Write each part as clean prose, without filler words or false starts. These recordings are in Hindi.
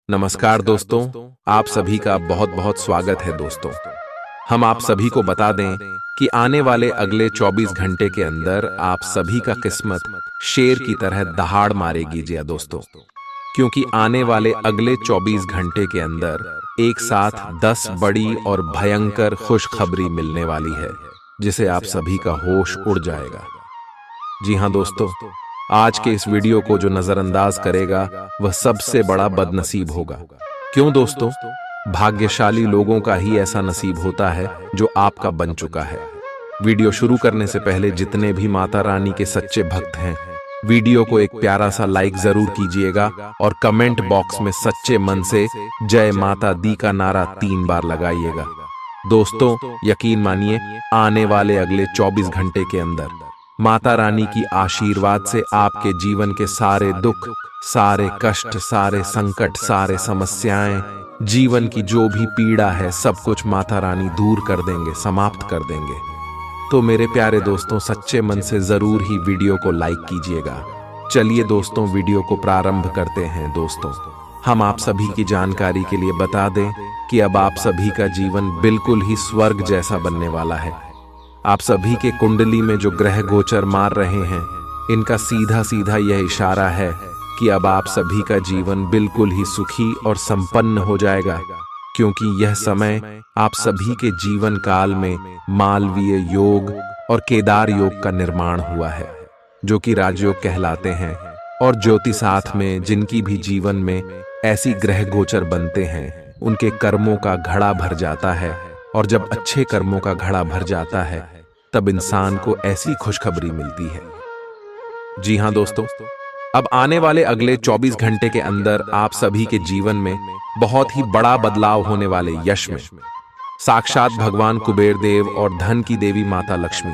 नमस्कार दोस्तों, आप सभी का बहुत बहुत स्वागत है दोस्तों। हम आप सभी को बता दें कि आने वाले अगले 24 घंटे के अंदर आप सभी का किस्मत शेर की तरह दहाड़ मारेगी जी दोस्तों। क्योंकि आने वाले अगले 24 घंटे के अंदर एक साथ 10 बड़ी और भयंकर खुशखबरी मिलने वाली है, जिसे आप सभी का होश उड़ जाएगा। जी हाँ दोस्तों, आज के इस वीडियो को जो नजरअंदाज करेगा वह सबसे बड़ा बदनसीब होगा। क्यों दोस्तों? भाग्यशाली लोगों का ही ऐसा नसीब होता है जो आपका बन चुका है। वीडियो शुरू करने से पहले जितने भी माता रानी के सच्चे भक्त हैं, वीडियो को एक प्यारा सा लाइक जरूर कीजिएगा और कमेंट बॉक्स में सच्चे मन से जय माता दी का नारा 3 बार लगाइएगा। दोस्तों, यकीन मानिए, आने वाले अगले 24 घंटे के अंदर माता रानी की आशीर्वाद से आपके जीवन के सारे दुख, सारे कष्ट, सारे संकट, सारे समस्याएं, जीवन की जो भी पीड़ा है, सब कुछ माता रानी दूर कर देंगे, समाप्त कर देंगे। तो मेरे प्यारे दोस्तों, सच्चे मन से जरूर ही वीडियो को लाइक कीजिएगा। चलिए दोस्तों, वीडियो को प्रारंभ करते हैं। दोस्तों, हम आप सभी की जानकारी के लिए बता दें कि अब आप सभी का जीवन बिल्कुल ही स्वर्ग जैसा बनने वाला है। आप सभी के कुंडली में जो ग्रह गोचर मार रहे हैं, इनका सीधा सीधा यह इशारा है कि अब आप सभी का जीवन बिल्कुल ही सुखी और संपन्न हो जाएगा। क्योंकि यह समय आप सभी के जीवन काल में मालवीय योग और केदार योग का निर्माण हुआ है, जो कि राजयोग कहलाते हैं। और ज्योतिषास्त्र में जिनकी भी जीवन में ऐसी ग्रह गोचर बनते हैं, उनके कर्मों का घड़ा भर जाता है। और जब अच्छे कर्मों का घड़ा भर जाता है, तब इंसान को ऐसी खुशखबरी मिलती है। जी हाँ दोस्तों, अब आने वाले अगले 24 घंटे के अंदर आप सभी के जीवन में बहुत ही बड़ा बदलाव होने वाले यश में साक्षात भगवान कुबेर देव और धन की देवी माता लक्ष्मी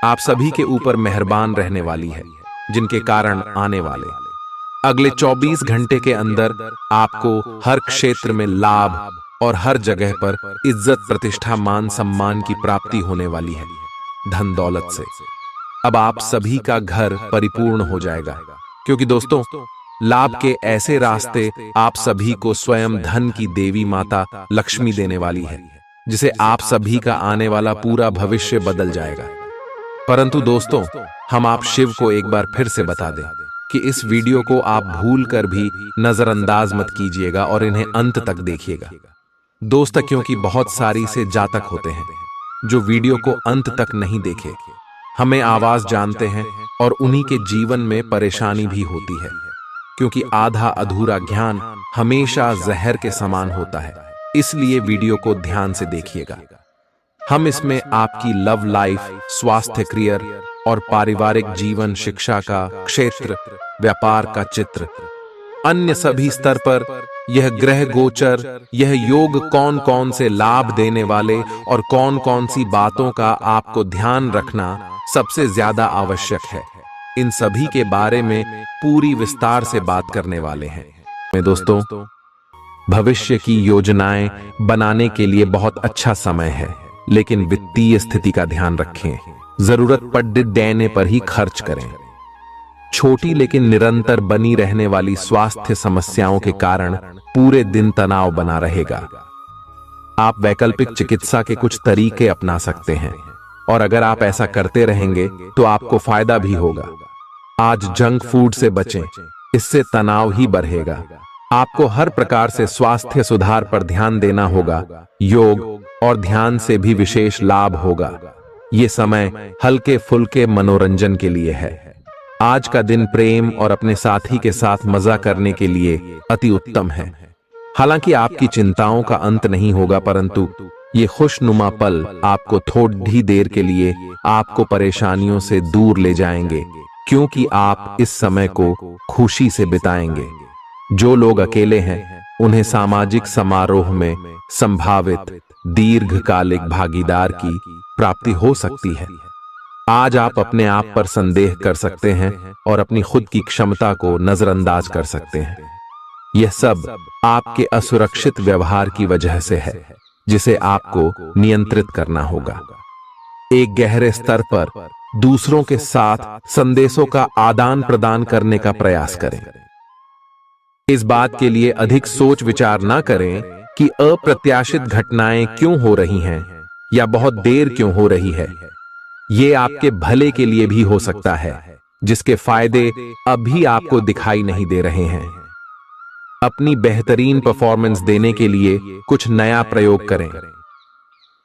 आप सभी के ऊपर मेहरबान रहने वाली है, जिनके कारण आने वाले अगले 24 घंटे के अंदर आपको हर क्षेत्र में लाभ और हर जगह पर इज्जत, प्रतिष्ठा, मान सम्मान की प्राप्ति होने वाली है। धन दौलत से अब आप सभी का घर परिपूर्ण हो जाएगा। क्योंकि दोस्तों, लाभ के ऐसे रास्ते आप सभी को स्वयं धन की देवी माता लक्ष्मी देने वाली है, जिसे आप सभी का आने वाला पूरा भविष्य बदल जाएगा। परंतु दोस्तों, हम आप शिव को एक बार फिर से बता दें कि इस वीडियो को आप भूल कर भी नजरअंदाज मत कीजिएगा और इन्हें अंत तक देखिएगा दोस्त। क्योंकि बहुत सारी से जातक होते हैं जो वीडियो को अंत तक नहीं देखे, हमें आवाज जानते हैं और उन्हीं के जीवन में परेशानी भी होती है। क्योंकि आधा अधूरा ज्ञान हमेशा जहर के समान होता है, इसलिए वीडियो को ध्यान से देखिएगा। हम इसमें आपकी लव लाइफ, स्वास्थ्य, करियर और पारिवारिक जीवन, शिक्षा का क्षेत्र, व्यापार का चित्र, अन्य सभी स्तर पर यह ग्रह गोचर, यह योग कौन कौन से लाभ देने वाले और कौन कौन सी बातों का आपको ध्यान रखना सबसे ज्यादा आवश्यक है, इन सभी के बारे में पूरी विस्तार से बात करने वाले हैं। दोस्तों, भविष्य की योजनाएं बनाने के लिए बहुत अच्छा समय है, लेकिन वित्तीय स्थिति का ध्यान रखें। जरूरत पड़ने पर ही खर्च करें। छोटी लेकिन निरंतर बनी रहने वाली स्वास्थ्य समस्याओं के कारण पूरे दिन तनाव बना रहेगा। आप वैकल्पिक चिकित्सा के कुछ तरीके अपना सकते हैं, और अगर आप ऐसा करते रहेंगे तो आपको फायदा भी होगा। आज जंक फूड से बचें, इससे तनाव ही बढ़ेगा। आपको हर प्रकार से स्वास्थ्य सुधार पर ध्यान देना होगा। योग और ध्यान से भी विशेष लाभ होगा। ये समय हल्के फुल्के मनोरंजन के लिए है। आज का दिन प्रेम और अपने साथी के साथ मजा करने के लिए अति उत्तम है। हालांकि आपकी चिंताओं का अंत नहीं होगा, परंतु ये खुशनुमा पल आपको थोड़ी देर के लिए आपको परेशानियों से दूर ले जाएंगे, क्योंकि आप इस समय को खुशी से बिताएंगे। जो लोग अकेले हैं, उन्हें सामाजिक समारोह में संभावित दीर्घकालिक भागीदार की प्राप्ति हो सकती है। आज आप अपने आप पर संदेह कर सकते हैं और अपनी खुद की क्षमता को नजरअंदाज कर सकते हैं। यह सब आपके असुरक्षित व्यवहार की वजह से है, जिसे आपको नियंत्रित करना होगा। एक गहरे स्तर पर दूसरों के साथ संदेशों का आदान प्रदान करने का प्रयास करें। इस बात के लिए अधिक सोच विचार ना करें कि अप्रत्याशित घटनाएं क्यों हो रही हैं या बहुत देर क्यों हो रही है। ये आपके भले के लिए भी हो सकता है, जिसके फायदे अभी आपको दिखाई नहीं दे रहे हैं। अपनी बेहतरीन परफॉर्मेंस देने के लिए कुछ नया प्रयोग करें।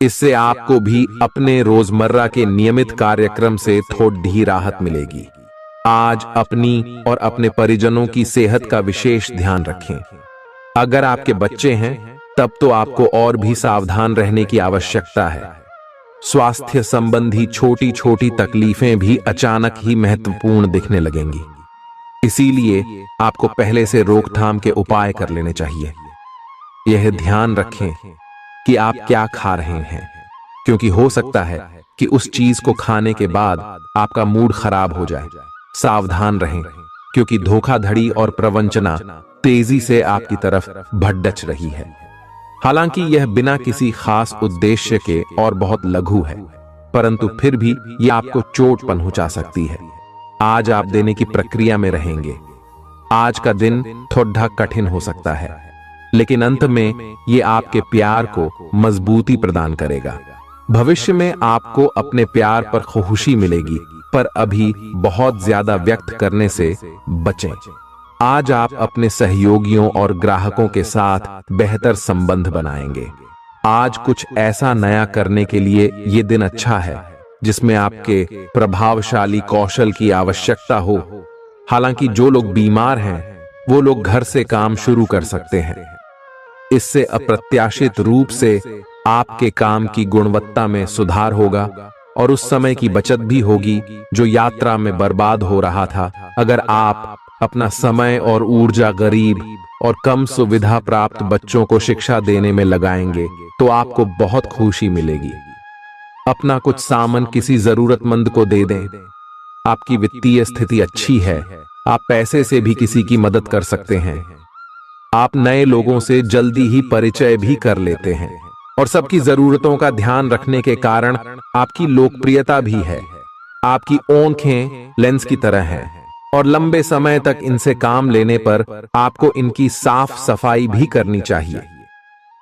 इससे आपको भी अपने रोजमर्रा के नियमित कार्यक्रम से थोड़ी राहत मिलेगी। आज अपनी और अपने परिजनों की सेहत का विशेष ध्यान रखें। अगर आपके बच्चे हैं तब तो आपको और भी सावधान रहने की आवश्यकता है। स्वास्थ्य संबंधी छोटी छोटी तकलीफें भी अचानक ही महत्वपूर्ण दिखने लगेंगी। इसीलिए आपको पहले से रोकथाम के उपाय कर लेने चाहिए। यह ध्यान रखें कि आप क्या खा रहे हैं, क्योंकि हो सकता है कि उस चीज को खाने के बाद आपका मूड खराब हो जाए। सावधान रहें, क्योंकि धोखाधड़ी और प्रवंचना तेजी से आपकी तरफ भड़क रही है। हालांकि यह बिना किसी खास उद्देश्य के और बहुत लघु है, परंतु फिर भी यह आपको चोट पहुंचा सकती है। आज आप देने की प्रक्रिया में रहेंगे। आज का दिन थोड़ा कठिन हो सकता है, लेकिन अंत में ये आपके प्यार को मजबूती प्रदान करेगा। भविष्य में आपको अपने प्यार पर खुशी मिलेगी, पर अभी बहुत ज्यादा व्यक्त करने से बचें। आज आप अपने सहयोगियों और ग्राहकों के साथ बेहतर संबंध बनाएंगे। आज कुछ ऐसा नया करने के लिए ये दिन अच्छा है जिसमें आपके प्रभावशाली कौशल की आवश्यकता हो। हालांकि जो लोग बीमार हैं वो लोग घर से काम शुरू कर सकते हैं। इससे अप्रत्याशित रूप से आपके काम की गुणवत्ता में सुधार होगा और उस समय की बचत भी होगी जो यात्रा में बर्बाद हो रहा था। अगर आप अपना समय और ऊर्जा गरीब और कम सुविधा प्राप्त बच्चों को शिक्षा देने में लगाएंगे तो आपको बहुत खुशी मिलेगी। अपना कुछ सामान किसी जरूरतमंद को दे दें। आपकी वित्तीय स्थिति अच्छी है, आप पैसे से भी किसी की मदद कर सकते हैं। आप नए लोगों से जल्दी ही परिचय भी कर लेते हैं और सबकी जरूरतों का ध्यान रखने के कारण आपकी लोकप्रियता भी है। आपकी आंखें लेंस की तरह हैं और लंबे समय तक इनसे काम लेने पर आपको इनकी साफ सफाई भी करनी चाहिए।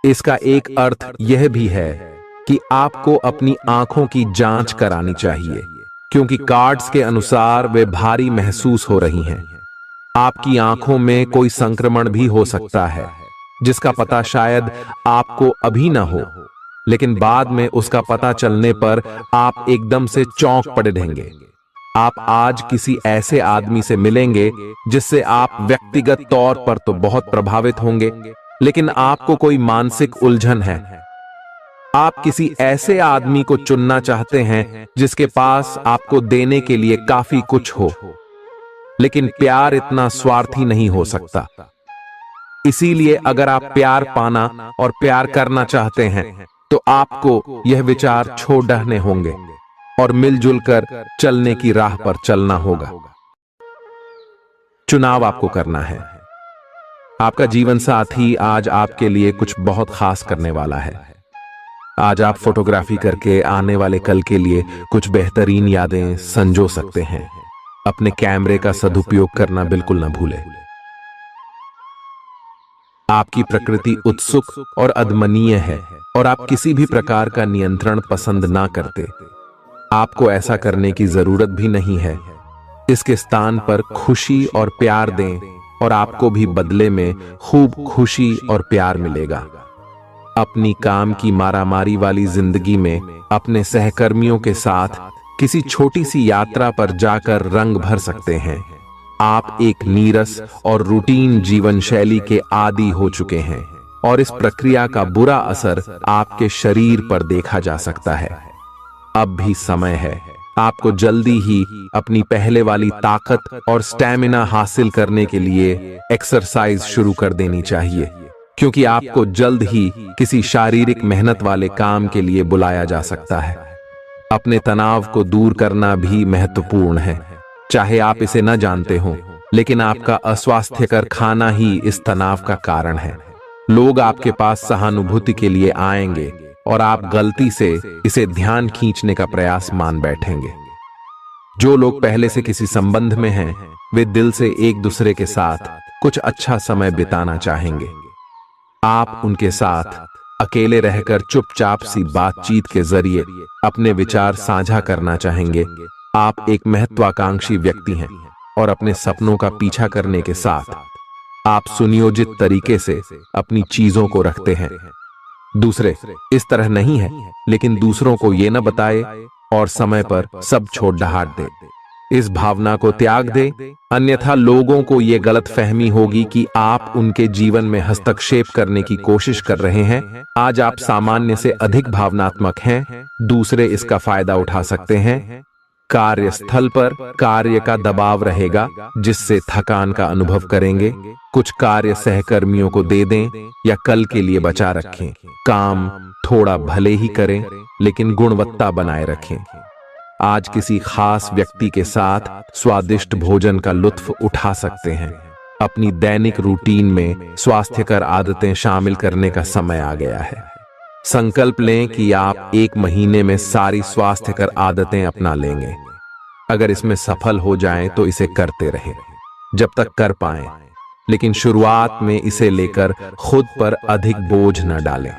इसका एक अर्थ यह भी है कि आपको अपनी आंखों की जांच करानी चाहिए, क्योंकि कार्ड्स के अनुसार वे भारी महसूस हो रही हैं। आपकी आंखों में कोई संक्रमण भी हो सकता है, जिसका पता शायद आपको अभी ना हो, लेकिन बाद में उसका पता चलने पर आप एकदम से चौंक पड़े रहेंगे। आप आज किसी ऐसे आदमी से मिलेंगे जिससे आप व्यक्तिगत तौर पर तो बहुत प्रभावित होंगे, लेकिन आपको कोई मानसिक उलझन है। आप किसी ऐसे आदमी को चुनना चाहते हैं जिसके पास आपको देने के लिए काफी कुछ हो, लेकिन प्यार इतना स्वार्थी नहीं हो सकता। इसीलिए अगर आप प्यार पाना और प्यार करना चाहते हैं तो आपको यह विचार छोड़ने होंगे और मिलजुल कर चलने की राह पर चलना होगा। चुनाव आपको करना है। आपका जीवन साथी आज आपके लिए कुछ बहुत खास करने वाला है। आज आप फोटोग्राफी करके आने वाले कल के लिए कुछ बेहतरीन यादें संजो सकते हैं। अपने कैमरे का सदुपयोग करना बिल्कुल न भूलें। आपकी प्रकृति उत्सुक और अदमनीय है और आप किसी भी प्रकार का नियंत्रण पसंद ना करते। आपको ऐसा करने की जरूरत भी नहीं है। इसके स्थान पर खुशी और प्यार दें और आपको भी बदले में खूब खुशी और प्यार मिलेगा। अपनी काम की मारामारी वाली जिंदगी में अपने सहकर्मियों के साथ किसी छोटी सी यात्रा पर जाकर रंग भर सकते हैं। आप एक नीरस और रूटीन जीवन शैली के आदी हो चुके हैं और इस प्रक्रिया का बुरा असर आपके शरीर पर देखा जा सकता है। अब भी समय है। आपको जल्दी ही अपनी पहले वाली ताकत और स्टैमिना हासिल करने के लिए एक्सरसाइज शुरू कर देनी चाहिए, क्योंकि आपको जल्द ही किसी शारीरिक मेहनत वाले काम के लिए बुलाया जा सकता है। अपने तनाव को दूर करना भी महत्वपूर्ण है। चाहे आप इसे न जानते हो, लेकिन आपका अस्वास्थ्यकर खाना ही इस तनाव का कारण है। लोग आपके पास सहानुभूति के लिए आएंगे और आप गलती से इसे ध्यान खींचने का प्रयास मान बैठेंगे। जो लोग पहले से किसी संबंध में हैं, वे दिल से एक दूसरे के साथ कुछ अच्छा समय बिताना चाहेंगे। आप उनके साथ अकेले रहकर चुपचाप सी बातचीत के जरिए अपने विचार साझा करना चाहेंगे। आप एक महत्वाकांक्षी व्यक्ति हैं और अपने सपनों का पीछा करने के साथ आप सुनियोजित तरीके से अपनी चीजों को रखते हैं। दूसरे इस तरह नहीं है, लेकिन दूसरों को ये न बताए और समय पर सब छोड़ डहाट दे। इस भावना को त्याग दे, अन्यथा लोगों को यह गलत फहमी होगी कि आप उनके जीवन में हस्तक्षेप करने की कोशिश कर रहे हैं। आज आप सामान्य से अधिक भावनात्मक हैं, दूसरे इसका फायदा उठा सकते हैं। कार्यस्थल पर कार्य का दबाव रहेगा, जिससे थकान का अनुभव करेंगे। कुछ कार्य सहकर्मियों को दे दें या कल के लिए बचा रखें। काम थोड़ा भले ही करें, लेकिन गुणवत्ता बनाए रखें। आज किसी खास व्यक्ति के साथ स्वादिष्ट भोजन का लुत्फ उठा सकते हैं। अपनी दैनिक रूटीन में स्वास्थ्यकर आदतें शामिल करने का समय आ गया है। संकल्प लें कि आप 1 महीने में सारी स्वास्थ्यकर आदतें अपना लेंगे। अगर इसमें सफल हो जाएं तो इसे करते रहें जब तक कर पाएं, लेकिन शुरुआत में इसे लेकर खुद पर अधिक बोझ न डालें।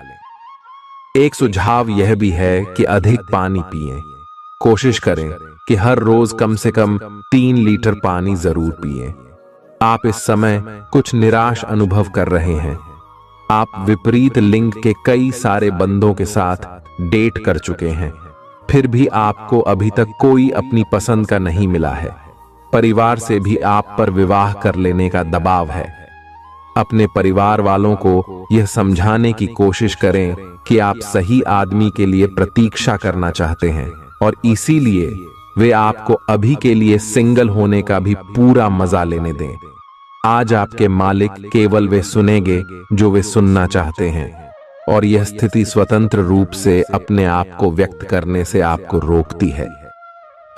एक सुझाव यह भी है कि अधिक पानी पिएं। कोशिश करें कि हर रोज कम से कम 3 लीटर पानी जरूर पिएं। आप इस समय कुछ निराश अनुभव कर रहे हैं। आप विपरीत लिंग के कई सारे बंदों के साथ डेट कर चुके हैं, फिर भी आपको अभी तक कोई अपनी पसंद का नहीं मिला है। परिवार से भी आप पर विवाह कर लेने का दबाव है। अपने परिवार वालों को यह समझाने की कोशिश करें कि आप सही आदमी के लिए प्रतीक्षा करना चाहते हैं और इसीलिए वे आपको अभी के लिए सिंगल होने का भी पूरा मजा लेने दें। आज आपके मालिक केवल वे सुनेंगे जो वे सुनना चाहते हैं, और यह स्थिति स्वतंत्र रूप से अपने आप को व्यक्त करने से आपको रोकती है।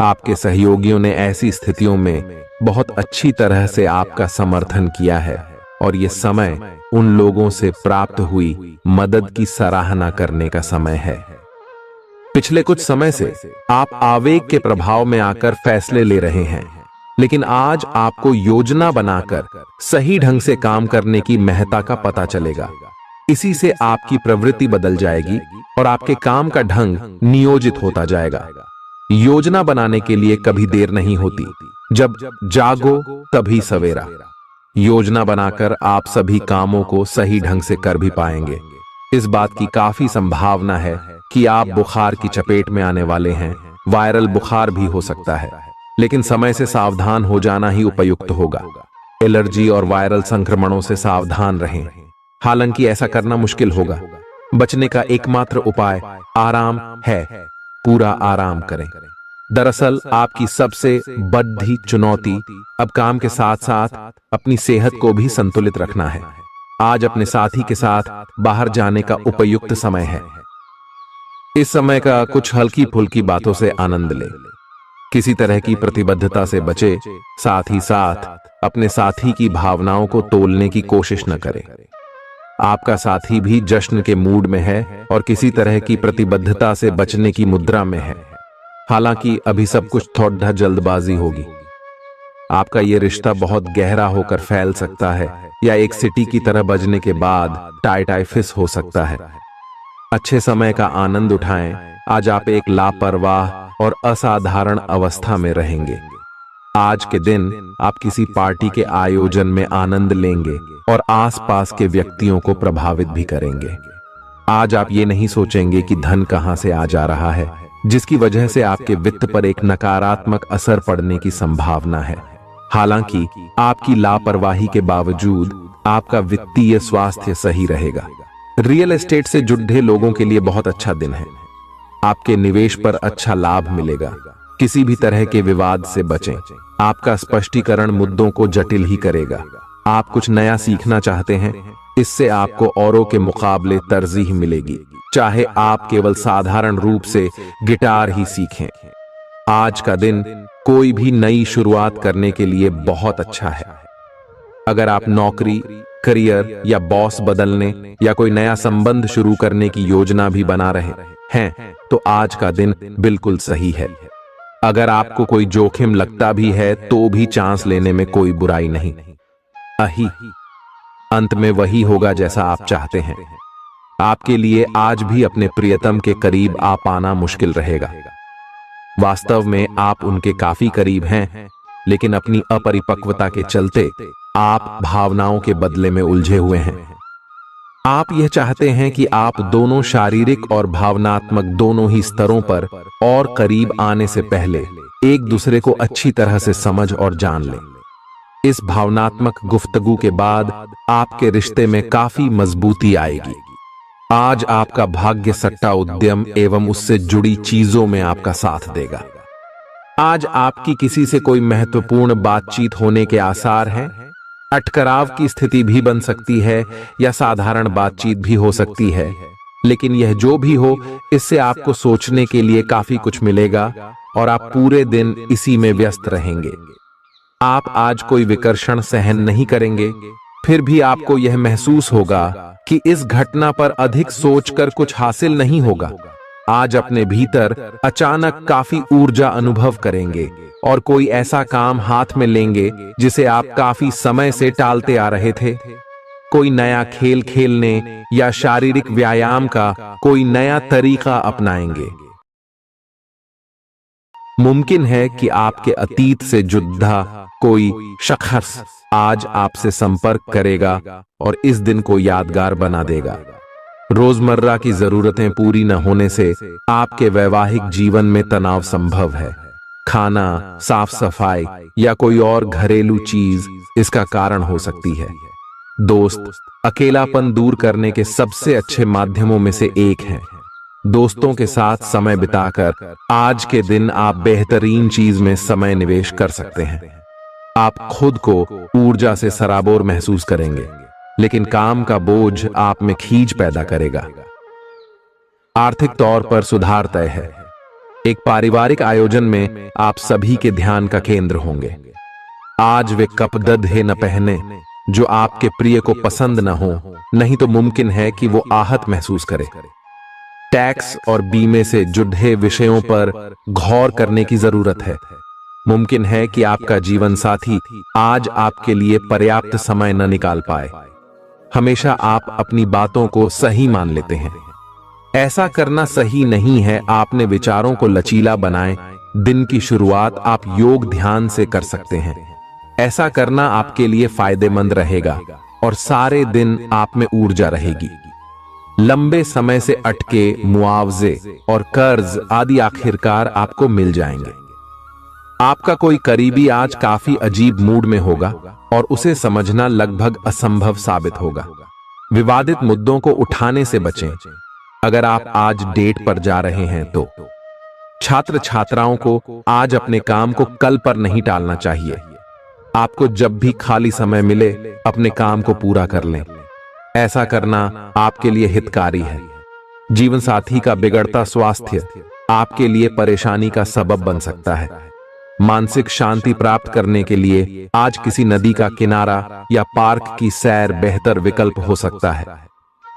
आपके सहयोगियों ने ऐसी स्थितियों में बहुत अच्छी तरह से आपका समर्थन किया है, और यह समय उन लोगों से प्राप्त हुई मदद की सराहना करने का समय है। पिछले कुछ समय से आप आवेग के प्रभाव में आकर फैसले ले रहे हैं, लेकिन आज आपको योजना बनाकर सही ढंग से काम करने की महत्ता का पता चलेगा। इसी से आपकी प्रवृत्ति बदल जाएगी और आपके काम का ढंग नियोजित होता जाएगा। योजना बनाने के लिए कभी देर नहीं होती, जब जागो तभी सवेरा। योजना बनाकर आप सभी कामों को सही ढंग से कर भी पाएंगे। इस बात की काफी संभावना है कि आप बुखार की चपेट में आने वाले हैं। वायरल बुखार भी हो सकता है, लेकिन समय से सावधान हो जाना ही उपयुक्त होगा। एलर्जी और वायरल संक्रमणों से सावधान रहें। हालांकि ऐसा करना मुश्किल होगा। बचने का एकमात्र उपाय आराम है। पूरा आराम करें। दरअसल आपकी सबसे बड़ी चुनौती अब काम के साथ साथ अपनी सेहत को भी संतुलित रखना है। आज अपने साथी के साथ बाहर जाने का उपयुक्त समय है। इस समय का कुछ हल्की फुल्की बातों से आनंद ले। किसी तरह की प्रतिबद्धता से बचे, साथ ही साथ अपने साथी की भावनाओं को तोलने की कोशिश न करें। आपका साथी भी जश्न के मूड में है और किसी तरह की प्रतिबद्धता से बचने की मुद्रा में है। हालांकि अभी सब कुछ थोड़ा जल्दबाजी होगी। आपका यह रिश्ता बहुत गहरा होकर फैल सकता है, या एक सिटी की तरह बजने के बाद टाइफिस हो सकता है। अच्छे समय का आनंद उठाएं। आज आप एक लापरवाह और असाधारण अवस्था में रहेंगे। आज के दिन आप किसी पार्टी के आयोजन में आनंद लेंगे और आसपास के व्यक्तियों को प्रभावित भी करेंगे। आज आप ये नहीं सोचेंगे कि धन कहां से आ जा रहा है, जिसकी वजह से आपके वित्त पर एक नकारात्मक असर पड़ने की संभावना है। हालांकि आपकी लापरवाही के बावजूद आपका वित्तीय स्वास्थ्य सही रहेगा। रियल एस्टेट से जुड़े लोगों के लिए बहुत अच्छा दिन है। आपके निवेश पर अच्छा लाभ मिलेगा। किसी भी तरह के विवाद से बचें। आपका स्पष्टीकरण मुद्दों को जटिल ही करेगा। आप कुछ नया सीखना चाहते हैं, इससे आपको औरों के मुकाबले तरजीह मिलेगी, चाहे आप केवल साधारण रूप से गिटार ही सीखें। आज का दिन कोई भी नई शुरुआत करने के लिए बहुत अच्छा है। अगर आप नौकरी, करियर या बॉस बदलने या कोई नया संबंध शुरू करने की योजना भी बना रहे हैं, तो आज का दिन बिल्कुल सही है। अगर आपको कोई जोखिम लगता भी है तो भी चांस लेने में कोई बुराई नहीं। अही अंत में वही होगा जैसा आप चाहते हैं। आपके लिए आज भी अपने प्रियतम के करीब आ पाना मुश्किल रहेगा। वास्तव में आप उनके काफी करीब हैं, लेकिन अपनी अपरिपक्वता के चलते आप भावनाओं के बदले में उलझे हुए हैं। आप यह चाहते हैं कि आप दोनों शारीरिक और भावनात्मक दोनों ही स्तरों पर और करीब आने से पहले एक दूसरे को अच्छी तरह से समझ और जान लें। इस भावनात्मक गुफ्तगू के बाद आपके रिश्ते में काफी मजबूती आएगी। आज आपका भाग्य सट्टा उद्यम एवं उससे जुड़ी चीजों में आपका साथ देगा। आज आपकी किसी से कोई महत्वपूर्ण बातचीत होने के आसार हैं। अटकराव की स्थिति भी बन सकती है या साधारण बातचीत भी हो सकती है, लेकिन यह जो भी हो, इससे आपको सोचने के लिए काफी कुछ मिलेगा और आप पूरे दिन इसी में व्यस्त रहेंगे। आप आज कोई विकर्षण सहन नहीं करेंगे, फिर भी आपको यह महसूस होगा कि इस घटना पर अधिक सोचकर कुछ हासिल नहीं होगा। आज अपने भीतर अचानक काफी ऊर्जा अनुभव करेंगे और कोई ऐसा काम हाथ में लेंगे जिसे आप काफी समय से टालते आ रहे थे। कोई नया खेल खेलने या शारीरिक व्यायाम का कोई नया तरीका अपनाएंगे। मुमकिन है कि आपके अतीत से जुड़ा कोई शख्स आज आपसे संपर्क करेगा और इस दिन को यादगार बना देगा। रोजमर्रा की जरूरतें पूरी न होने से आपके वैवाहिक जीवन में तनाव संभव है। खाना, साफ सफाई या कोई और घरेलू चीज इसका कारण हो सकती है। दोस्त अकेलापन दूर करने के सबसे अच्छे माध्यमों में से एक है। दोस्तों के साथ समय बिताकर आज के दिन आप बेहतरीन चीज में समय निवेश कर सकते हैं। आप खुद को ऊर्जा से सराबोर महसूस करेंगे, लेकिन काम का बोझ आप में खींच पैदा करेगा। आर्थिक तौर पर सुधार तय है। एक पारिवारिक आयोजन में आप सभी के ध्यान का केंद्र होंगे। आज वे कपदद्हे न पहने जो आपके प्रिय को पसंद न हो, नहीं तो मुमकिन है कि वो आहत महसूस करे। टैक्स और बीमे से जुड़े विषयों पर गौर करने की जरूरत है। मुमकिन है कि आपका जीवन साथी आज आपके लिए पर्याप्त समय न निकाल पाए। हमेशा आप अपनी बातों को सही मान लेते हैं। ऐसा करना सही नहीं है। आपने विचारों को लचीला बनाएं। दिन की शुरुआत आप योग ध्यान से कर सकते हैं। ऐसा करना आपके लिए फायदेमंद रहेगा और सारे दिन आप में ऊर्जा रहेगी। लंबे समय से अटके मुआवजे और कर्ज आदि आखिरकार आपको मिल जाएंगे। आपका कोई करीबी आज काफी अजीब मूड में होगा और उसे समझना लगभग असंभव साबित होगा। विवादित मुद्दों को उठाने से बचें। अगर आप आज डेट पर जा रहे हैं तो छात्र छात्राओं को आज अपने काम को कल पर नहीं टालना चाहिए। आपको जब भी खाली समय मिले अपने काम को पूरा कर लें। ऐसा करना आपके लिए हितकारी है। जीवन साथी का बिगड़ता स्वास्थ्य आपके लिए परेशानी का सबब बन सकता है। मानसिक शांति प्राप्त करने के लिए आज किसी नदी का किनारा या पार्क की सैर बेहतर विकल्प हो सकता है।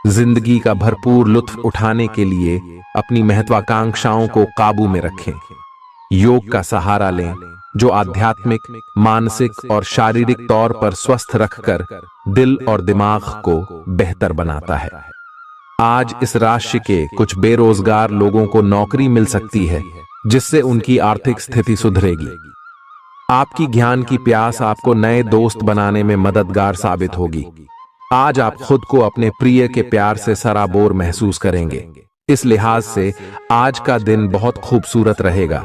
जिंदगी का भरपूर लुत्फ उठाने के लिए अपनी महत्वाकांक्षाओं को काबू में रखें। योग का सहारा लें, जो आध्यात्मिक, मानसिक और शारीरिक तौर पर स्वस्थ रखकर दिल और दिमाग को बेहतर बनाता है। आज इस राशि के कुछ बेरोजगार लोगों को नौकरी मिल सकती है, जिससे उनकी आर्थिक स्थिति सुधरेगी। आपकी ज्ञान की प्यास आपको नए दोस्त बनाने में मददगार साबित होगी। आज आप खुद को अपने प्रिय के प्यार से सराबोर महसूस करेंगे। इस लिहाज से आज का दिन बहुत खूबसूरत रहेगा।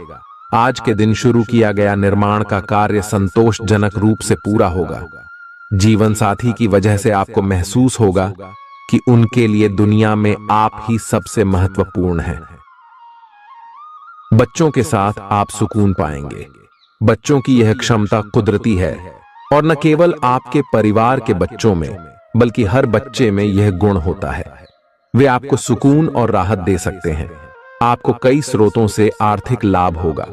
आज के दिन शुरू किया गया निर्माण का कार्य संतोषजनक रूप से पूरा होगा। जीवन साथी की वजह से आपको महसूस होगा कि उनके लिए दुनिया में आप ही सबसे महत्वपूर्ण हैं। बच्चों के साथ आप सुकून पाएंगे। बच्चों की यह क्षमता कुदरती है और न केवल आपके परिवार के बच्चों में बल्कि हर बच्चे में यह गुण होता है। वे आपको सुकून और राहत दे सकते हैं। आपको कई स्रोतों से आर्थिक लाभ होगा।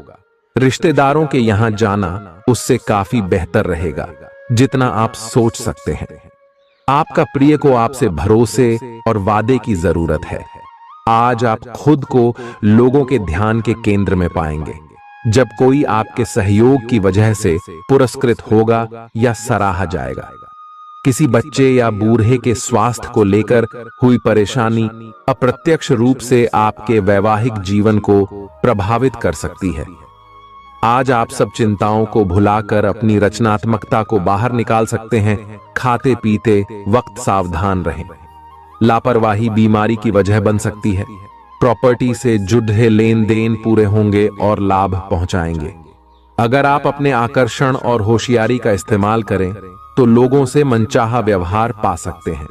रिश्तेदारों के यहां जाना उससे काफी बेहतर रहेगा जितना आप सोच सकते हैं। आपका प्रिय को आपसे भरोसे और वादे की जरूरत है। आज आप खुद को लोगों के ध्यान के केंद्र में पाएंगे, जब कोई आपके सहयोग की वजह से पुरस्कृत होगा या सराहा जाएगा। किसी बच्चे या बूढ़े के स्वास्थ्य को लेकर हुई परेशानी अप्रत्यक्ष रूप से आपके वैवाहिक जीवन को प्रभावित कर सकती है। आज आप सब चिंताओं को भुलाकर अपनी रचनात्मकता को बाहर निकाल सकते हैं। खाते पीते वक्त सावधान रहें। लापरवाही बीमारी की वजह बन सकती है। प्रॉपर्टी से जुड़े लेन देन पूरे होंगे और लाभ पहुंचाएंगे। अगर आप अपने आकर्षण और होशियारी का इस्तेमाल करें तो लोगों से मनचाहा व्यवहार पा सकते हैं।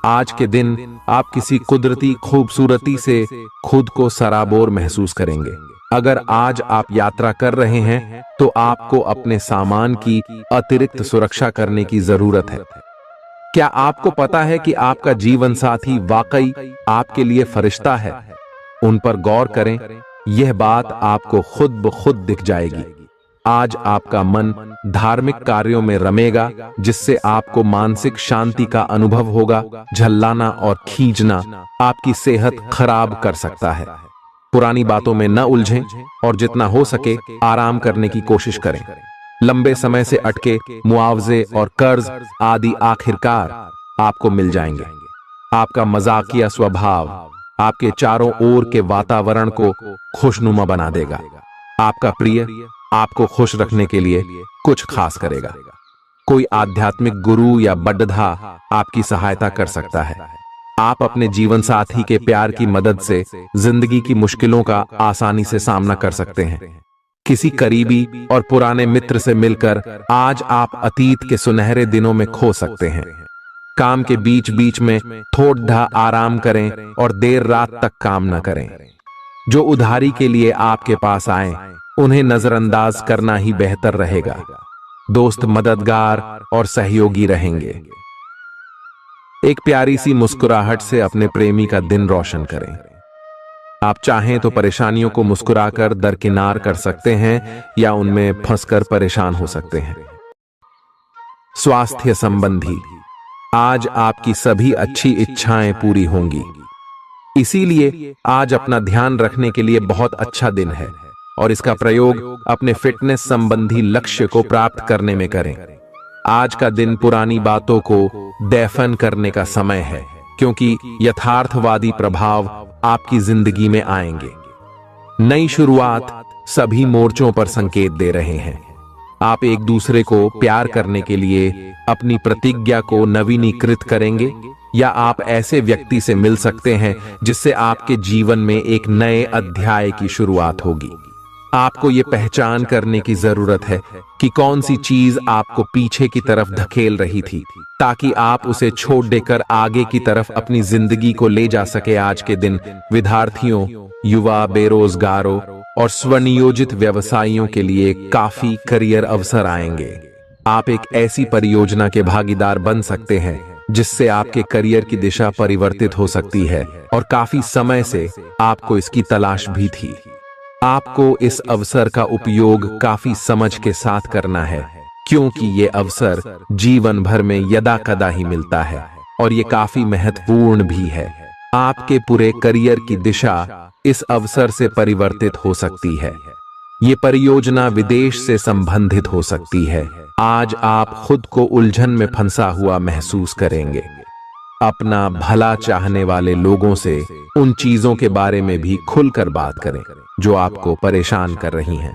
आज के दिन आप किसी कुदरती खूबसूरती से खुद को सराबोर महसूस करेंगे। अगर आज आप यात्रा कर रहे हैं तो आपको अपने सामान की अतिरिक्त सुरक्षा करने की जरूरत है। क्या आपको पता है कि आपका जीवन साथी वाकई आपके लिए फरिश्ता है? उन पर गौर करें, यह बात आपको खुद ब खुद दिख जाएगी। आज आपका मन धार्मिक कार्यों में रमेगा, जिससे आपको मानसिक शांति का अनुभव होगा। झल्लाना और खींचना आपकी सेहत खराब कर सकता है। पुरानी बातों में न उलझें और जितना हो सके आराम करने की कोशिश करें। लंबे समय से अटके मुआवजे और कर्ज आदि आखिरकार आपको मिल जाएंगे। आपका मजाकिया स्वभाव आपके चारों ओर के वातावरण को खुशनुमा बना देगा। आपका प्रिय आपको खुश रखने के लिए कुछ खास करेगा। कोई आध्यात्मिक गुरु या बड्ढा आपकी सहायता कर सकता है। आप अपने जीवन साथी के प्यार की मदद से जिंदगी की मुश्किलों का आसानी से सामना कर सकते हैं। किसी करीबी और पुराने मित्र से मिलकर आज आप अतीत के सुनहरे दिनों में खो सकते हैं। काम के बीच बीच में थोड़ा आराम करें और देर रात तक काम न करें। जो उधारी के लिए आपके पास आए उन्हें नजरअंदाज करना ही बेहतर रहेगा। दोस्त मददगार और सहयोगी रहेंगे। एक प्यारी सी मुस्कुराहट से अपने प्रेमी का दिन रोशन करें। आप चाहें तो परेशानियों को मुस्कुराकर दरकिनार कर सकते हैं या उनमें फंसकर परेशान हो सकते हैं। स्वास्थ्य संबंधी आज आपकी सभी अच्छी इच्छाएं पूरी होंगी, इसीलिए आज अपना ध्यान रखने के लिए बहुत अच्छा दिन है और इसका प्रयोग अपने फिटनेस संबंधी लक्ष्य को प्राप्त करने में करें। आज का दिन पुरानी बातों को दफन करने का समय है, क्योंकि यथार्थवादी प्रभाव आपकी जिंदगी में आएंगे। नई शुरुआत सभी मोर्चों पर संकेत दे रहे हैं। आप एक दूसरे को प्यार करने के लिए अपनी प्रतिज्ञा को नवीनीकृत करेंगे, या आप ऐसे व्यक्ति से मिल सकते हैं जिससे आपके जीवन में एक नए अध्याय की शुरुआत होगी। आपको ये पहचान करने की जरूरत है कि कौन सी चीज आपको पीछे की तरफ धकेल रही थी, ताकि आप उसे छोड़ देकर आगे की तरफ अपनी जिंदगी को ले जा सके। आज के दिन विद्यार्थियों, युवा, बेरोजगारों और स्वनियोजित व्यवसायियों के लिए काफी करियर अवसर आएंगे। आप एक ऐसी परियोजना के भागीदार बन सकते हैं जिससे आपके करियर की दिशा परिवर्तित हो सकती है, और काफी समय से आपको इसकी तलाश भी थी। आपको इस अवसर का उपयोग काफी समझ के साथ करना है, क्योंकि ये अवसर जीवन भर में यदा कदा ही मिलता है और ये काफी महत्वपूर्ण भी है। आपके पूरे करियर की दिशा इस अवसर से परिवर्तित हो सकती है। ये परियोजना विदेश से संबंधित हो सकती है। आज आप खुद को उलझन में फंसा हुआ महसूस करेंगे। अपना भला चाहने वाले लोगों से उन चीजों के बारे में भी खुलकर बात करें जो आपको परेशान कर रही हैं।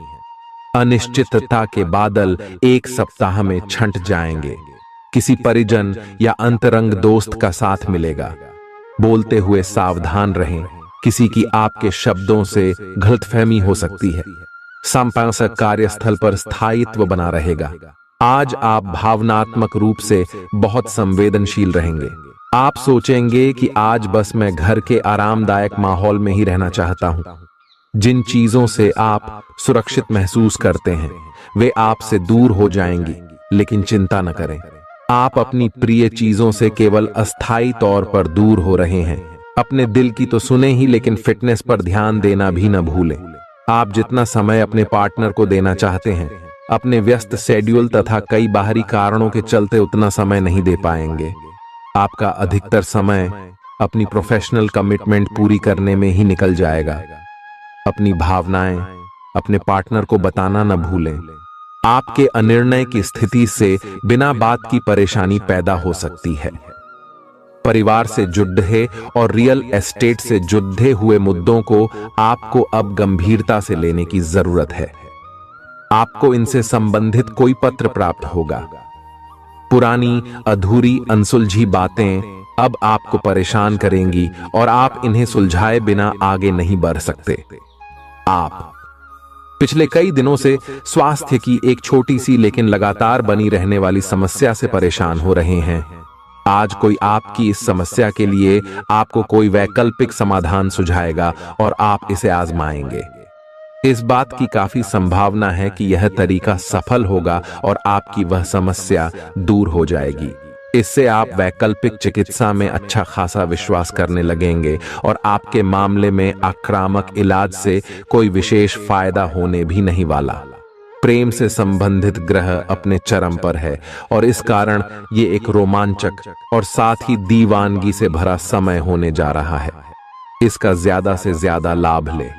अनिश्चितता के बादल एक सप्ताह में छंट जाएंगे। किसी परिजन या अंतरंग दोस्त का साथ मिलेगा। बोलते हुए सावधान रहें, किसी की आपके शब्दों से गलतफहमी हो सकती है। संपादक कार्यस्थल पर स्थायित्व बना रहेगा। आज आप भावनात्मक रूप से बहुत संवेदनशील रहेंगे। आप सोचेंगे कि आज बस मैं घर के आरामदायक माहौल में ही रहना चाहता हूं। जिन चीजों से आप सुरक्षित महसूस करते हैं वे आपसे दूर हो जाएंगी, लेकिन चिंता न करें। आप अपनी प्रिय चीजों से केवल अस्थायी तौर पर दूर हो रहे हैं। अपने दिल की तो सुने ही, लेकिन फिटनेस पर ध्यान देना भी न भूलें। आप जितना समय अपने पार्टनर को देना चाहते हैं, अपने व्यस्त शेड्यूल तथा कई बाहरी कारणों के चलते उतना समय नहीं दे पाएंगे। आपका अधिकतर समय अपनी प्रोफेशनल कमिटमेंट पूरी करने में ही निकल जाएगा। अपनी भावनाएं अपने पार्टनर को बताना न भूलें। आपके अनिर्णय की स्थिति से बिना बात की परेशानी पैदा हो सकती है। परिवार से जुड़े और रियल एस्टेट से जुड़े हुए मुद्दों को आपको अब गंभीरता से लेने की जरूरत है। आपको इनसे संबंधित कोई पत्र प्राप्त होगा। पुरानी अधूरी अनसुलझी बातें अब आपको परेशान करेंगी और आप इन्हें सुलझाए बिना आगे नहीं बढ़ सकते। आप पिछले कई दिनों से स्वास्थ्य की एक छोटी सी लेकिन लगातार बनी रहने वाली समस्या से परेशान हो रहे हैं। आज कोई आपकी इस समस्या के लिए आपको कोई वैकल्पिक समाधान सुझाएगा और आप इसे आजमाएंगे। इस बात की काफी संभावना है कि यह तरीका सफल होगा और आपकी वह समस्या दूर हो जाएगी। इससे आप वैकल्पिक चिकित्सा में अच्छा खासा विश्वास करने लगेंगे और आपके मामले में आक्रामक इलाज से कोई विशेष फायदा होने भी नहीं वाला। प्रेम से संबंधित ग्रह अपने चरम पर है और इस कारण ये एक रोमांचक और साथ ही दीवानगी से भरा समय होने जा रहा है। इसका ज्यादा से ज्यादा लाभ ले।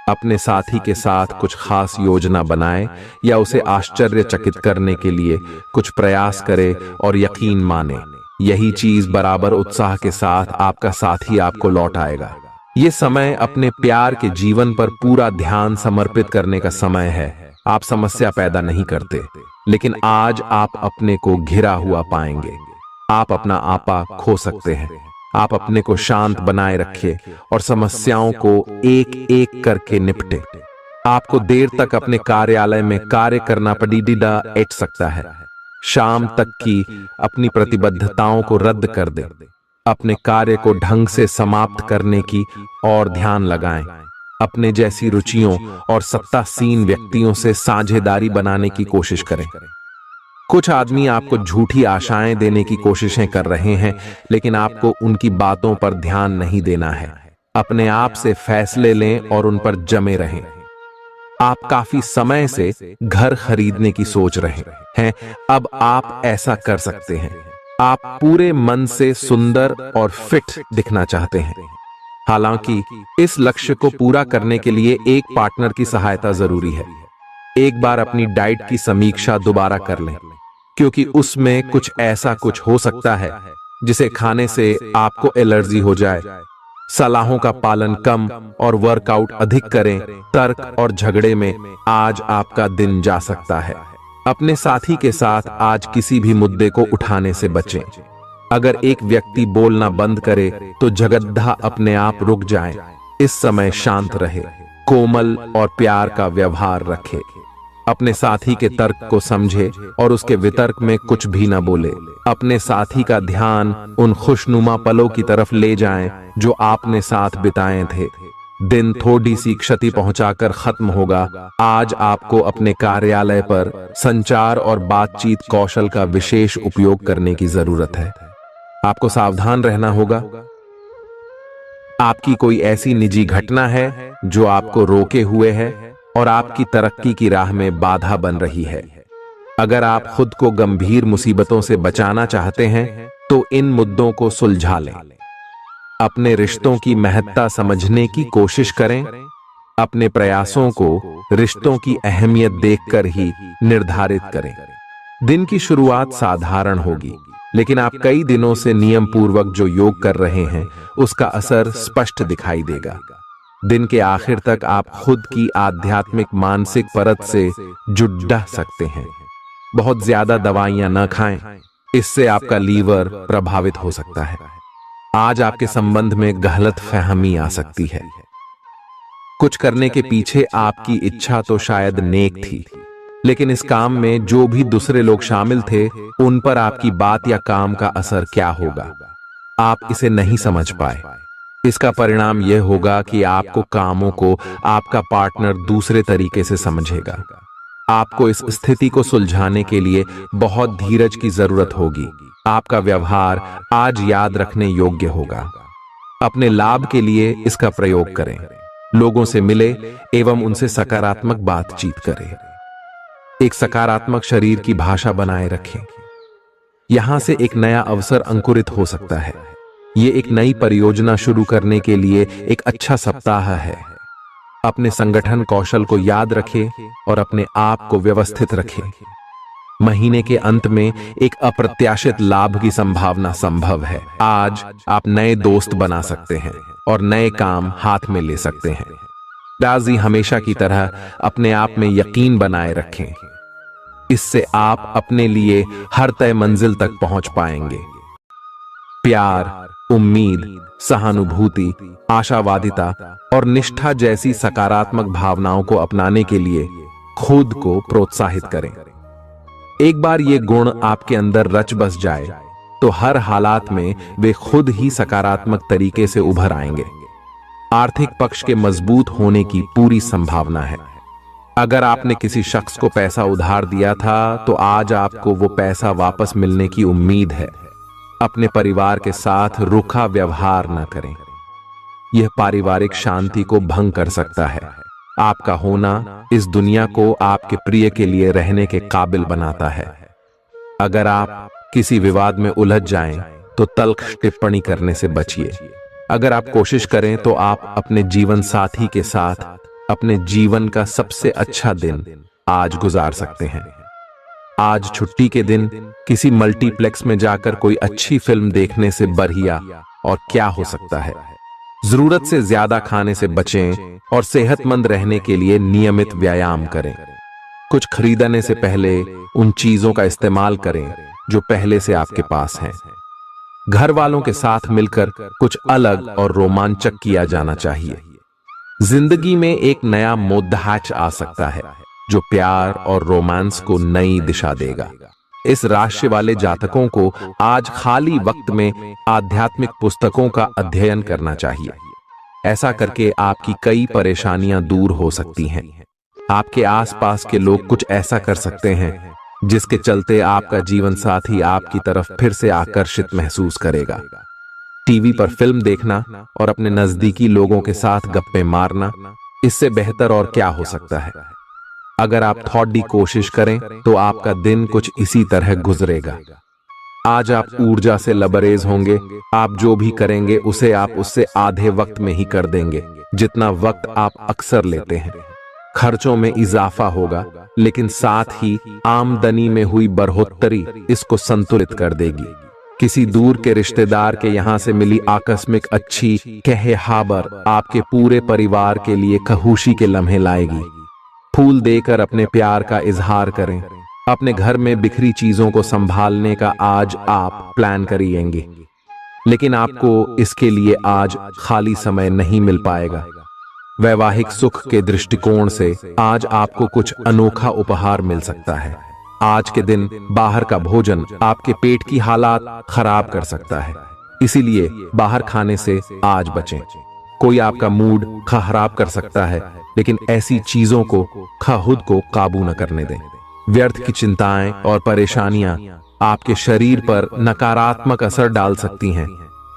अपने साथी के साथ कुछ खास योजना बनाएं या उसे आश्चर्यचकित करने के लिए कुछ प्रयास करें और यकीन माने यही चीज बराबर उत्साह के साथ आपका साथी आपको लौट आएगा। ये समय अपने प्यार के जीवन पर पूरा ध्यान समर्पित करने का समय है। आप समस्या पैदा नहीं करते, लेकिन आज आप अपने को घिरा हुआ पाएंगे। आप अपना आपा खो सकते हैं। आप अपने को शांत बनाए रखें और समस्याओं को एक एक करके निपटे। आपको देर तक अपने कार्यालय में कार्य करना पड़ सकता है। शाम तक की अपनी प्रतिबद्धताओं को रद्द कर दें। अपने कार्य को ढंग से समाप्त करने की और ध्यान लगाएं। अपने जैसी रुचियों और सत्तासीन व्यक्तियों से साझेदारी बनाने की कोशिश करें। कुछ आदमी आपको झूठी आशाएं देने की कोशिशें कर रहे हैं, लेकिन आपको उनकी बातों पर ध्यान नहीं देना है। अपने आप से फैसले लें और उन पर जमे रहें। आप काफी समय से घर खरीदने की सोच रहे हैं। अब आप ऐसा कर सकते हैं। आप पूरे मन से सुंदर और फिट दिखना चाहते हैं। हालांकि इस लक्ष्य को पूरा करने के लिए एक पार्टनर की सहायता जरूरी है। एक बार अपनी डाइट की समीक्षा दोबारा कर लें, क्योंकि उसमें कुछ ऐसा कुछ हो सकता है जिसे खाने से आपको एलर्जी हो जाए। सलाहों का पालन कम और वर्कआउट अधिक करें। तर्क और झगड़े में आज आपका दिन जा सकता है। अपने साथी के साथ आज किसी भी मुद्दे को उठाने से बचें। अगर एक व्यक्ति बोलना बंद करे तो जगद्धा अपने आप रुक जाए। इस समय शांत रहे, कोमल और प्यार का व्यवहार रखे। अपने साथी के तर्क को समझे और उसके वितर्क में कुछ भी न बोले। अपने साथी का ध्यान उन खुशनुमा पलों की तरफ ले जाएं जो आपने साथ बिताए थे। दिन थोड़ी सी क्षति पहुंचाकर खत्म होगा। आज आपको अपने कार्यालय पर संचार और बातचीत कौशल का विशेष उपयोग करने की जरूरत है। आपको सावधान रहना होगा। आपकी कोई ऐसी निजी घटना है जो आपको रोके हुए है और आपकी तरक्की की राह में बाधा बन रही है। अगर आप खुद को गंभीर मुसीबतों से बचाना चाहते हैं तो इन मुद्दों को सुलझा लें। अपने रिश्तों की महत्ता समझने की कोशिश करें। अपने प्रयासों को रिश्तों की अहमियत देखकर ही निर्धारित करें। दिन की शुरुआत साधारण होगी, लेकिन आप कई दिनों से नियम पूर्वक जो योग कर रहे हैं उसका असर स्पष्ट दिखाई देगा। दिन के आखिर तक आप खुद की आध्यात्मिक मानसिक परत से जुड़ सकते हैं। बहुत ज्यादा दवाइयां न खाएं, इससे आपका लीवर प्रभावित हो सकता है। आज आपके संबंध में गलत फहमी आ सकती है। कुछ करने के पीछे आपकी इच्छा तो शायद नेक थी, लेकिन इस काम में जो भी दूसरे लोग शामिल थे उन पर आपकी बात या काम का असर क्या होगा, आप इसे नहीं समझ पाए। इसका परिणाम यह होगा कि आपको कामों को आपका पार्टनर दूसरे तरीके से समझेगा। आपको इस स्थिति को सुलझाने के लिए बहुत धीरज की जरूरत होगी। आपका व्यवहार आज याद रखने योग्य होगा। अपने लाभ के लिए इसका प्रयोग करें। लोगों से मिले एवं उनसे सकारात्मक बातचीत करें। एक सकारात्मक शरीर की भाषा बनाए रखें। यहां से एक नया अवसर अंकुरित हो सकता है। ये एक नई परियोजना शुरू करने के लिए एक अच्छा सप्ताह है। अपने संगठन कौशल को याद रखें और अपने आप को व्यवस्थित रखें। महीने के अंत में एक अप्रत्याशित लाभ की संभावना संभव है। आज आप नए दोस्त बना सकते हैं और नए काम हाथ में ले सकते हैं। राजी हमेशा की तरह अपने आप में यकीन बनाए रखें। इससे आप अपने लिए हर तय मंजिल तक पहुंच पाएंगे। प्यार, उम्मीद, सहानुभूति, आशावादिता और निष्ठा जैसी सकारात्मक भावनाओं को अपनाने के लिए खुद को प्रोत्साहित करें। एक बार ये गुण आपके अंदर रच बस जाए तो हर हालात में वे खुद ही सकारात्मक तरीके से उभर आएंगे। आर्थिक पक्ष के मजबूत होने की पूरी संभावना है। अगर आपने किसी शख्स को पैसा उधार दिया था तो आज आपको वो पैसा वापस मिलने की उम्मीद है। अपने परिवार के साथ रूखा व्यवहार न करें, यह पारिवारिक शांति को भंग कर सकता है। आपका होना इस दुनिया को आपके प्रिय के लिए रहने के काबिल बनाता है। अगर आप किसी विवाद में उलझ जाएं तो तल्ख टिप्पणी करने से बचिए। अगर आप कोशिश करें तो आप अपने जीवन साथी के साथ अपने जीवन का सबसे अच्छा दिन आज गुजार सकते हैं। आज छुट्टी के दिन किसी मल्टीप्लेक्स में जाकर कोई अच्छी फिल्म देखने से बढ़िया और क्या हो सकता है। जरूरत से ज्यादा खाने से बचें और सेहतमंद रहने के लिए नियमित व्यायाम करें। कुछ खरीदने से पहले उन चीजों का इस्तेमाल करें जो पहले से आपके पास हैं। घर वालों के साथ मिलकर कुछ अलग और रोमांचक किया जाना चाहिए। जिंदगी में एक नया मोद्दाच आ सकता है जो प्यार और रोमांस को नई दिशा देगा। इस राशि वाले जातकों को आज खाली वक्त में आध्यात्मिक पुस्तकों का अध्ययन करना चाहिए। ऐसा करके आपकी कई परेशानियां दूर हो सकती हैं। आपके आसपास के लोग कुछ ऐसा कर सकते हैं जिसके चलते आपका जीवन साथी आपकी तरफ फिर से आकर्षित महसूस करेगा। टीवी पर फिल्म देखना और अपने नजदीकी लोगों के साथ गप्पे मारना, इससे बेहतर और क्या हो सकता है। अगर आप थोड़ी कोशिश करें तो आपका दिन कुछ इसी तरह गुजरेगा। आज आप ऊर्जा से लबरेज होंगे। आप जो भी करेंगे उसे आप उससे आधे वक्त में ही कर देंगे जितना वक्त आप अक्सर लेते हैं। खर्चों में इजाफा होगा, लेकिन साथ ही आमदनी में हुई बढ़ोतरी इसको संतुलित कर देगी। किसी दूर के रिश्तेदार के यहां से मिली आकस्मिक अच्छी खबर आपके पूरे परिवार के लिए खुशी के लम्हे लाएगी। फूल देकर अपने प्यार का इजहार करें। अपने घर में बिखरी चीजों को संभालने का आज आप प्लान करिएंगे, लेकिन आपको इसके लिए आज खाली समय नहीं मिल पाएगा। वैवाहिक सुख के दृष्टिकोण से आज आपको कुछ अनोखा उपहार मिल सकता है। आज के दिन बाहर का भोजन आपके पेट की हालात खराब कर सकता है, इसीलिए बाहर खाने से आज बचें। कोई आपका मूड खराब कर सकता है, लेकिन ऐसी चीजों को खुद को काबू न करने दें। व्यर्थ की चिंताएं और परेशानियां आपके शरीर पर नकारात्मक असर डाल सकती हैं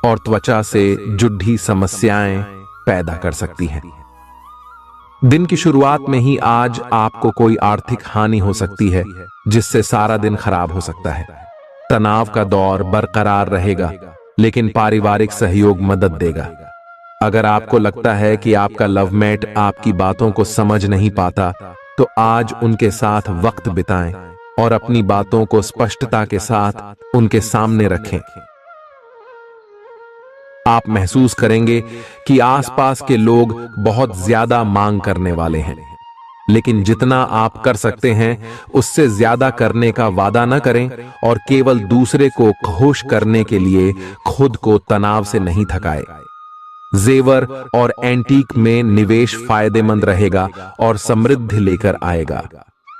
और त्वचा से जुड़ी समस्याएं पैदा कर सकती हैं। दिन की शुरुआत में ही आज आपको कोई आर्थिक हानि हो सकती है, जिससे सारा दिन खराब हो सकता है। तनाव का दौर बरकरार रहेगा, लेकिन पारिवारिक सहयोग मदद देगा। अगर आपको लगता है कि आपका लवमेट आपकी बातों को समझ नहीं पाता, तो आज उनके साथ वक्त बिताएं और अपनी बातों को स्पष्टता के साथ उनके सामने रखें। आप महसूस करेंगे कि आसपास के लोग बहुत ज्यादा मांग करने वाले हैं, लेकिन जितना आप कर सकते हैं उससे ज्यादा करने का वादा न करें और केवल दूसरे को खुश करने के लिए खुद को तनाव से नहीं थकाएं। जेवर और एंटीक में निवेश फायदेमंद रहेगा और समृद्धि लेकर आएगा।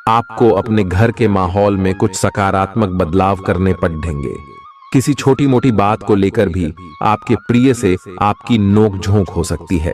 आपको अपने घर के माहौल में कुछ सकारात्मक बदलाव करने पड़ेंगे। किसी छोटी मोटी बात को लेकर भी आपके प्रिय से आपकी नोक झोंक हो सकती है।